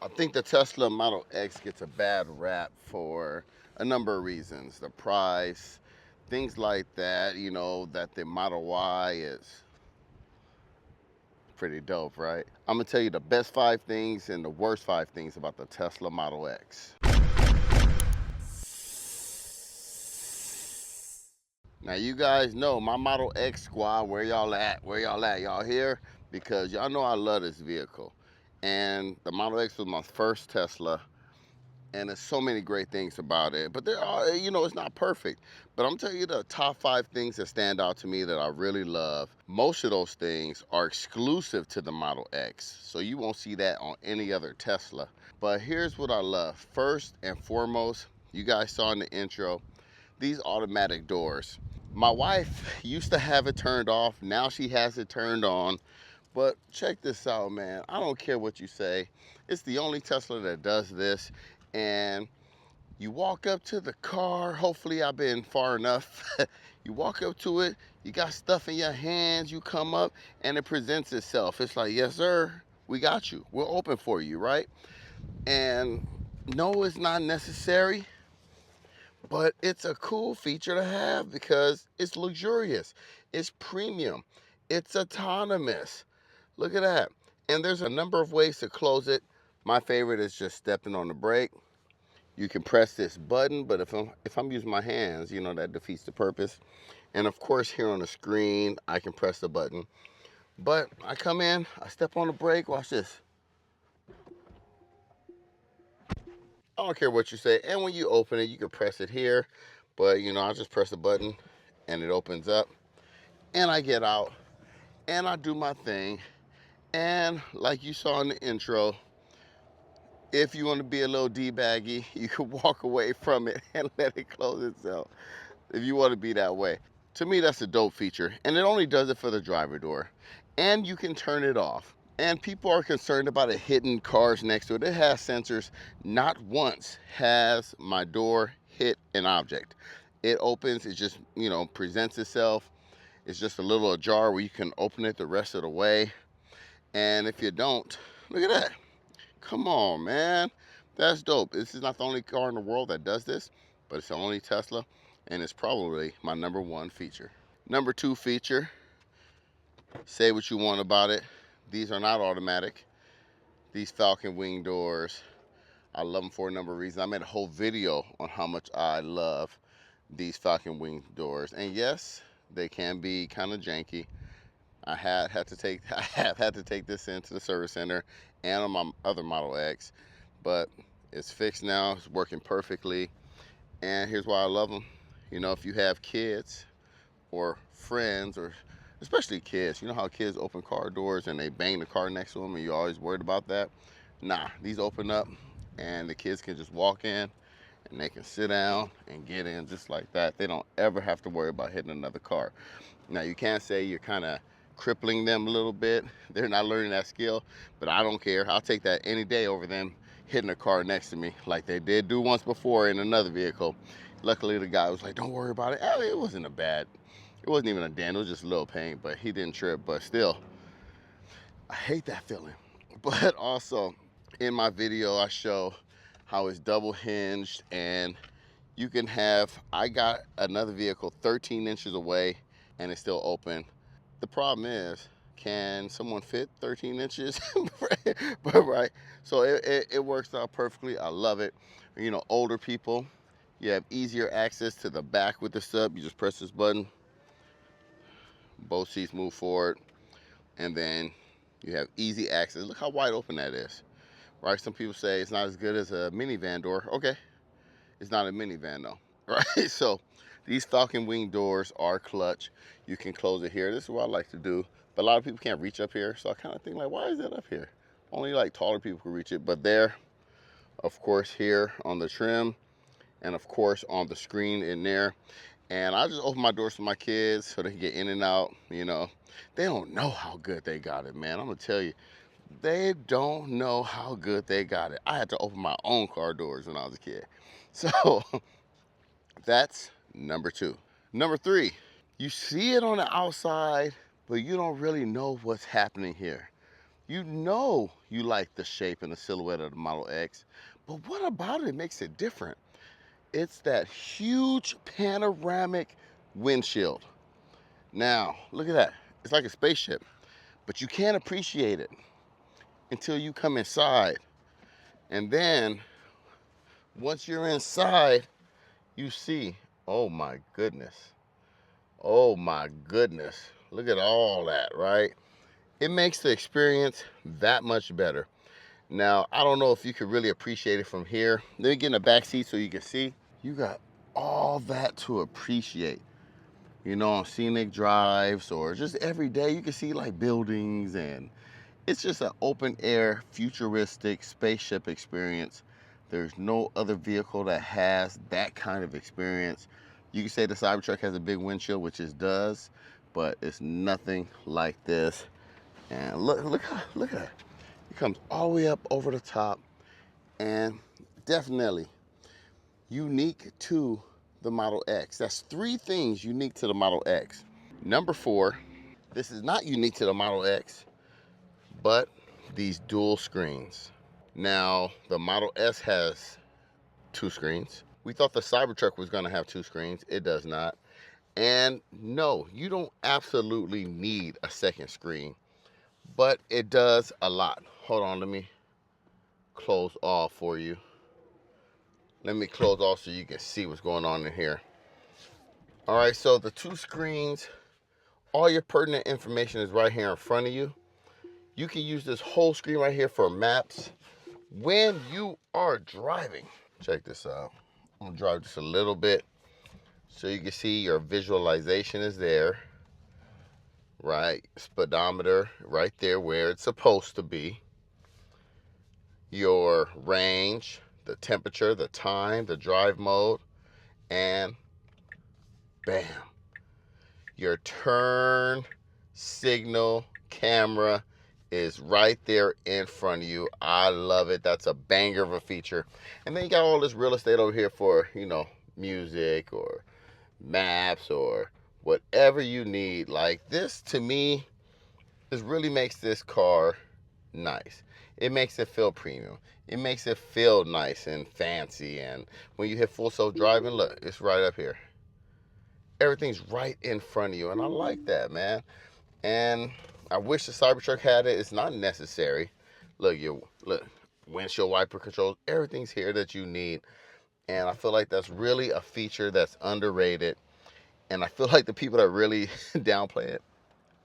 I think the Tesla Model X gets a bad rap for a number of reasons. The price, things like that, you know, that the Model Y is pretty dope, right? I'm gonna tell you the best 5 things and the worst 5 things about the Tesla Model X. Now you guys know my Model X squad, where y'all at? Where y'all at? Y'all here? Because y'all know I love this vehicle. And the Model X was my first Tesla. And there's so many great things about it. But there are, you know, it's not perfect. But I'm telling you the top 5 things that stand out to me that I really love. Most of those things are exclusive to the Model X. So you won't see that on any other Tesla. But here's what I love. First and foremost, you guys saw in the intro, these automatic doors. My wife used to have it turned off. Now she has it turned on. But check this out, man. I don't care what you say. It's the only Tesla that does this. And you walk up to the car. Hopefully I've been far enough. You walk up to it. You got stuff in your hands. You come up and it presents itself. It's like, yes, sir. We got you. We're open for you, right? And no, it's not necessary. But it's a cool feature to have because it's luxurious, it's premium, it's autonomous. Look at that. And there's a number of ways to close it. My favorite is just stepping on the brake. You can press this button, but if I'm using my hands, you know, that defeats the purpose. And of course, here on the screen, I can press the button. But I come in, I step on the brake, watch this. I don't care what you say. And when you open it, you can press it here. But, you know, I just press the button and it opens up. And I get out and I do my thing. And like you saw in the intro, if you want to be a little D-baggy, you can walk away from it and let it close itself. If you want to be that way. To me, that's a dope feature. And it only does it for the driver door. And you can turn it off. And people are concerned about it hitting cars next to it. It has sensors. Not once has my door hit an object. It opens, it just, you know, presents itself. It's just a little ajar where you can open it the rest of the way. And if you don't, look at that. Come on, man. That's dope. This is not the only car in the world that does this, but it's the only Tesla, and it's probably my #1 feature. #2 feature, say what you want about it. These are not automatic. These Falcon wing doors, I love them for a number of reasons. I made a whole video on how much I love these Falcon wing doors. And yes, they can be kind of janky. I have had to take this into the service center and on my other Model X, but it's fixed now. It's working perfectly. And here's why I love them. You know, if you have kids or friends, or especially kids, you know how kids open car doors and they bang the car next to them and you're always worried about that? Nah, these open up and the kids can just walk in and they can sit down and get in just like that. They don't ever have to worry about hitting another car. Now, you can't say you're kind of crippling them a little bit. They're not learning that skill, but I don't care. I'll take that any day over them hitting a car next to me like they did do once before in another vehicle. Luckily, the guy was like, don't worry about it. I mean, it wasn't it wasn't even a dent. It was just a little pain, but he didn't trip. But still, I hate that feeling. But also, in my video, I show how it's double hinged and you can have, I got another vehicle 13 inches away and it's still open. The problem is, can someone fit 13 inches? But right, so it works out perfectly. I love it. You know, older people, you have easier access to the back with the sub. You just press this button, both seats move forward, and then you have easy access. Look how wide open that is, right? Some people say it's not as good as a minivan door. Okay, it's not a minivan though, right? So these Falcon wing doors are clutch. You can close it here. This is what I like to do. But a lot of people can't reach up here. So I kind of think like, why is that up here? Only like taller people can reach it. But there, of course, here on the trim and of course on the screen in there. And I just open my doors for my kids so they can get in and out. You know, they don't know how good they got it, man. I'm gonna tell you, they don't know how good they got it. I had to open my own car doors when I was a kid. So that's #2. #3, you see it on the outside, but you don't really know what's happening here. You know you like the shape and the silhouette of the Model X, but what about it makes it different? It's that huge panoramic windshield. Now, look at that. It's like a spaceship, but you can't appreciate it until you come inside. And then, once you're inside, you see, oh my goodness. Oh my goodness. Look at all that, right? It makes the experience that much better. Now, I don't know if you could really appreciate it from here. Let me get in the back seat so you can see. You got all that to appreciate. You know, on scenic drives or just every day, you can see like buildings, and it's just an open air, futuristic spaceship experience. There's no other vehicle that has that kind of experience. You can say the Cybertruck has a big windshield, which it does, but it's nothing like this. And look at that. It comes all the way up over the top, and definitely unique to the Model X. That's 3 things unique to the Model X. Number 4, this is not unique to the Model X, but these dual screens. Now, the Model S has 2 screens. We thought the Cybertruck was gonna have 2 screens. It does not. And no, you don't absolutely need a second screen, but it does a lot. Hold on, let me close off for you. Let me close off so you can see what's going on in here. All right, so the 2 screens, all your pertinent information is right here in front of you. You can use this whole screen right here for maps when you are driving. Check this out. I'm gonna drive just a little bit so you can see your visualization is there, right? Speedometer right there where it's supposed to be. Your range, the temperature, the time, the drive mode, and bam, your turn signal camera is right there in front of you. I love it. That's a banger of a feature. And then you got all this real estate over here for, you know, music or maps or whatever you need. Like this, to me, this really makes this car nice. It makes it feel premium. It makes it feel nice and fancy. And when you hit full self-driving, look, it's right up here. Everything's right in front of you, and I like that, man. And I wish the Cybertruck had it. It's not necessary. Look, windshield wiper controls, everything's here that you need. And I feel like that's really a feature that's underrated. And I feel like the people that really downplay it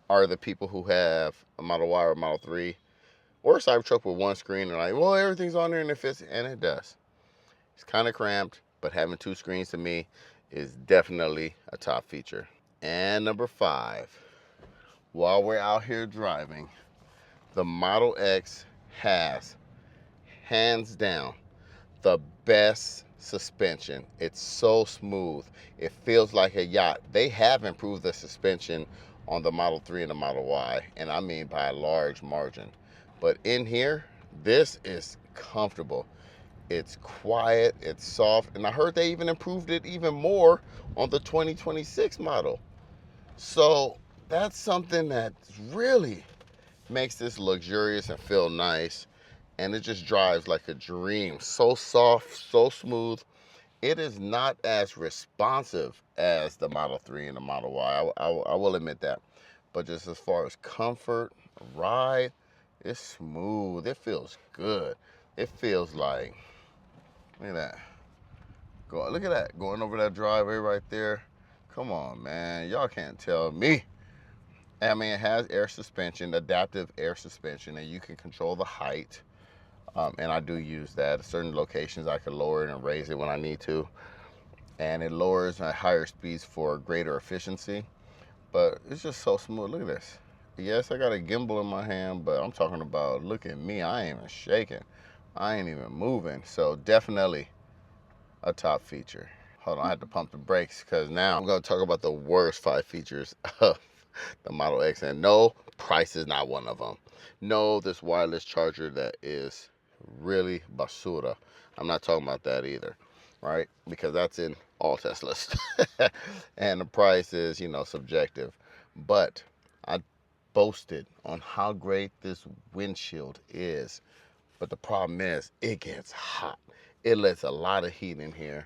are the people who have a Model Y or a Model 3 or a Cybertruck with 1 screen and like, well, everything's on there and it fits, and it does. It's kind of cramped, but having 2 screens to me is definitely a top feature. And number 5, while we're out here driving, the Model X has, hands down, the best suspension. It's so smooth. It feels like a yacht. They have improved the suspension on the Model 3 and the Model Y, and I mean by a large margin. But in here, this is comfortable. It's quiet, it's soft, and I heard they even improved it even more on the 2026 model. So that's something that really makes this luxurious and feel nice, and it just drives like a dream. So soft, so smooth. It is not as responsive as the Model 3 and the Model Y. I will admit that. But just as far as comfort, ride, it's smooth. It feels good. It feels like, look at that. Look at that. Going over that driveway right there. Come on, man. Y'all can't tell me. I mean, it has air suspension, adaptive air suspension, and you can control the height. And I do use that. At certain locations, I can lower it and raise it when I need to. And it lowers at higher speeds for greater efficiency. But it's just so smooth. Look at this. Yes, I got a gimbal in my hand, but I'm talking about, look at me. I ain't even shaking. I ain't even moving. So definitely a top feature. Hold on, I had to pump the brakes because now I'm going to talk about the worst 5 features of the Model X. And no, price is not one of them. No, this wireless charger that is really basura. I'm not talking about that either, right? Because that's in all Teslas. And the price is, you know, subjective. But I boasted on how great this windshield is. But the problem is, it gets hot. It lets a lot of heat in here.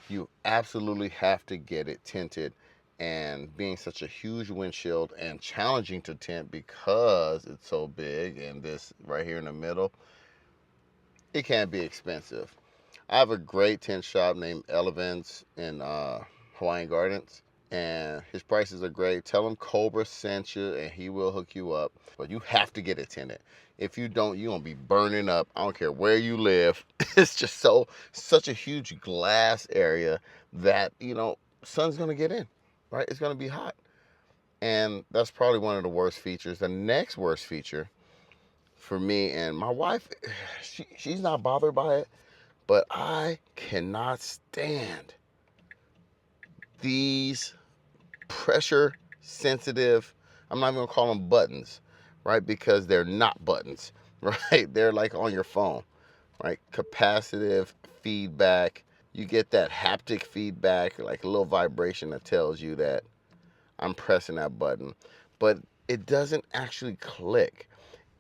You absolutely have to get it tinted. And being such a huge windshield and challenging to tint because it's so big and this right here in the middle, it can be expensive. I have a great tint shop named Elevens in Hawaiian Gardens, and his prices are great. Tell him Kobra sent you and he will hook you up. But you have to get it tinted. If you don't, you're gonna be burning up. I don't care where you live. It's just such a huge glass area that, you know, sun's gonna get in, right? It's gonna be hot. And that's probably one of the worst features. The next worst feature for me, and my wife, she's not bothered by it, but I cannot stand these pressure sensitive, I'm not even gonna call them buttons, right? Because they're not buttons, right? They're like on your phone, right? Capacitive feedback. You get that haptic feedback, like a little vibration that tells you that I'm pressing that button, but it doesn't actually click.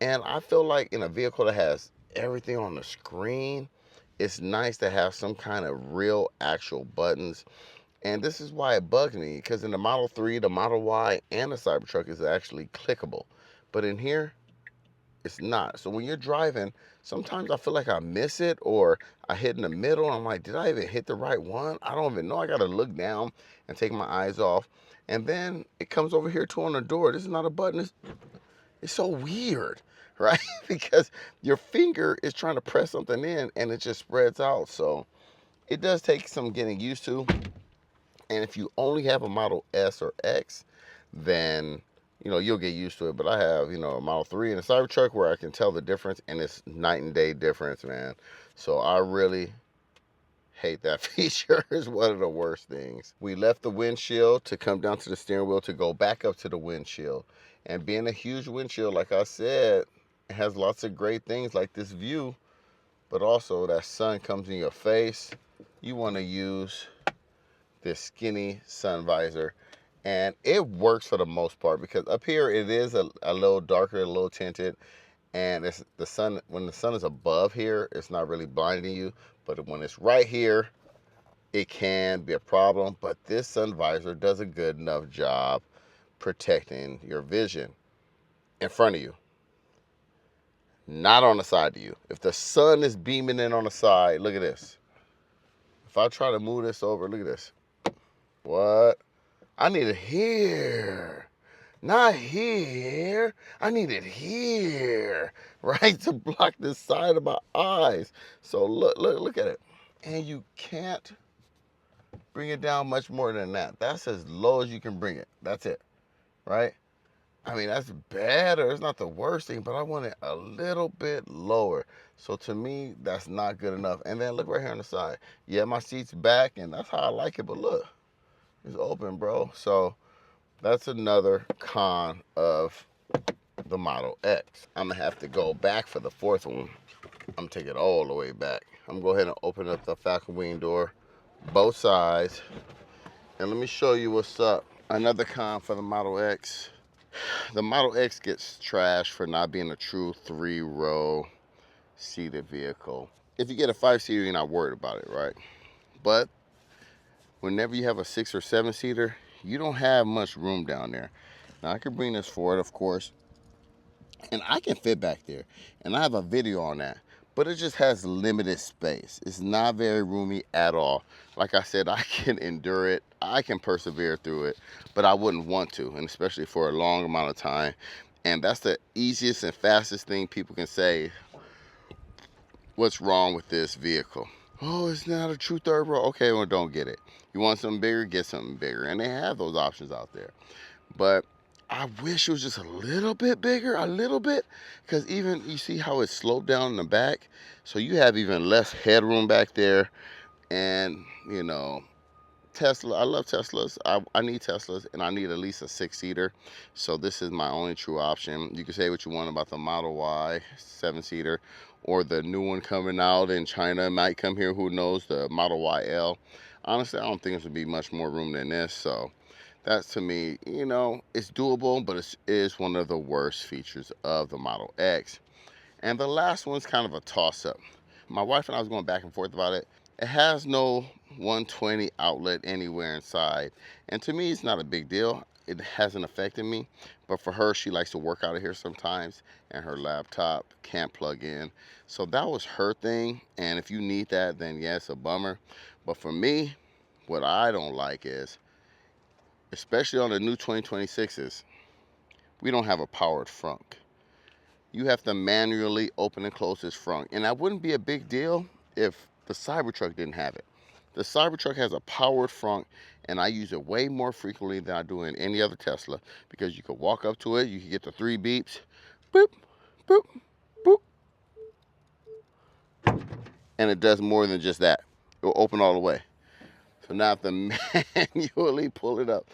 And I feel like in a vehicle that has everything on the screen, it's nice to have some kind of real actual buttons. And this is why it bugs me, because in the Model 3, the Model Y, and the Cybertruck is actually clickable. But in here, it's not. So when you're driving, sometimes I feel like I miss it, or I hit in the middle, and I'm like, did I even hit the right one? I don't even know. I got to look down and take my eyes off. And then it comes over here too on the door. This is not a button. It's so weird, right? Because your finger is trying to press something in, and it just spreads out. So it does take some getting used to. And if you only have a Model S or X, then, you know, you'll get used to it. But I have, you know, a Model 3 and a Cybertruck where I can tell the difference, and it's night and day difference, man. So I really hate that feature. It's one of the worst things. We left the windshield to come down to the steering wheel to go back up to the windshield. And being a huge windshield, like I said, it has lots of great things like this view, but also that sun comes in your face. You want to use this skinny sun visor, and it works for the most part, because up here it is a little darker, a little tinted, and it's the sun, when the sun is above here, it's not really blinding you, but when it's right here, it can be a problem. But this sun visor does a good enough job protecting your vision in front of you, not on the side of you. If the sun is beaming in on the side, look at this. If I try to move this over, look at this. What? I need it here, not here. I need it here, right, to block this side of my eyes. So look at it. And you can't bring it down much more than that. That's as low as you can bring it. That's it, right? I mean, that's better. It's not the worst thing, but I want it a little bit lower. So to me, that's not good enough. And then look right here on the side. Yeah, my seat's back, and that's how I like it, but look. It's open, bro. So that's another con of the Model X. I'm gonna have to go back for the fourth one. I'm gonna take it all the way back. I'm gonna go ahead and open up the falcon wing door, both sides, and let me show you what's up. Another con for the Model X. The Model X gets trashed for not being a true 3-row seated vehicle. If you get a 5-seater, you're not worried about it, right? But whenever you have a 6 or 7-seater, you don't have much room down there. Now, I can bring this forward, of course, and I can fit back there, and I have a video on that, but it just has limited space. It's not very roomy at all. Like I said, I can endure it. I can persevere through it, but I wouldn't want to, and especially for a long amount of time. And that's the easiest and fastest thing people can say. What's wrong with this vehicle? Oh, it's not a true 3rd row. Okay, well, don't get it. You want something bigger, get something bigger. And they have those options out there. But I wish it was just a little bit bigger, a little bit. Because even, you see how it's sloped down in the back? So you have even less headroom back there. And, you know, Tesla, I love Teslas. I need Teslas, and I need at least a 6-seater. So this is my only true option. You can say what you want about the Model Y 7-seater, or the new one coming out in China. It might come here, who knows, the Model YL. Honestly, I don't think this would be much more room than this. So That's, to me, you know, it's doable, but it is one of the worst features of the Model X. And the last one's kind of a toss-up. My wife and I was going back and forth about it. It has no 120 outlet anywhere inside. And to me, it's not a big deal. It hasn't affected me. But for her, she likes to work out of here sometimes, and her laptop can't plug in. So that was her thing. And if you need that, then yes, a bummer. But for me, what I don't like is, especially on the new 2026s, we don't have a powered front. You have to manually open and close this front. And that wouldn't be a big deal if the Cybertruck didn't have it. The Cybertruck has a powered front, and I use it way more frequently than I do in any other Tesla, because you could walk up to it, you can get the 3 beeps, boop, boop, boop, and it does more than just that. It will open all the way. So now I have to manually pull it up.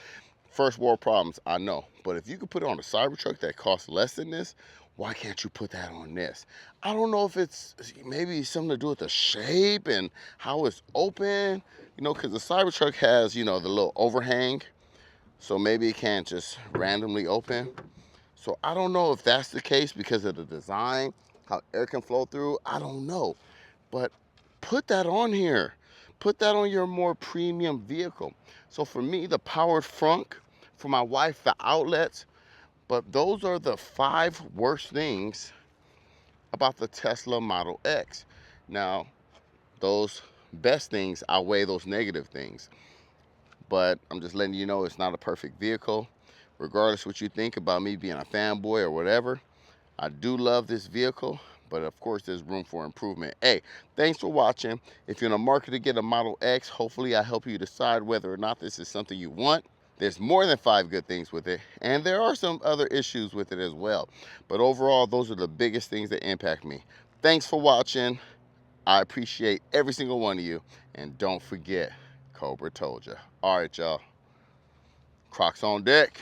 First world problems, I know. But if you could put it on a Cybertruck that costs less than this, why can't you put that on this? I don't know if it's maybe something to do with the shape and how it's open. You know, because the Cybertruck has, you know, the little overhang. So maybe it can't just randomly open. So I don't know if that's the case because of the design, how air can flow through. I don't know. But put that on here. Put that on your more premium vehicle. So for me, the powered front, for my wife, the outlets. But those are the 5 worst things about the Tesla Model X. Now, those best things outweigh those negative things. But I'm just letting you know it's not a perfect vehicle. Regardless what you think about me being a fanboy or whatever, I do love this vehicle, but of course there's room for improvement. Hey, thanks for watching. If you're in the market to get a Model X, hopefully I help you decide whether or not this is something you want. There's more than 5 good things with it, and there are some other issues with it as well. But overall, those are the biggest things that impact me. Thanks for watching. I appreciate every single one of you. And don't forget, Kobra told you. All right, y'all. Crocs on deck.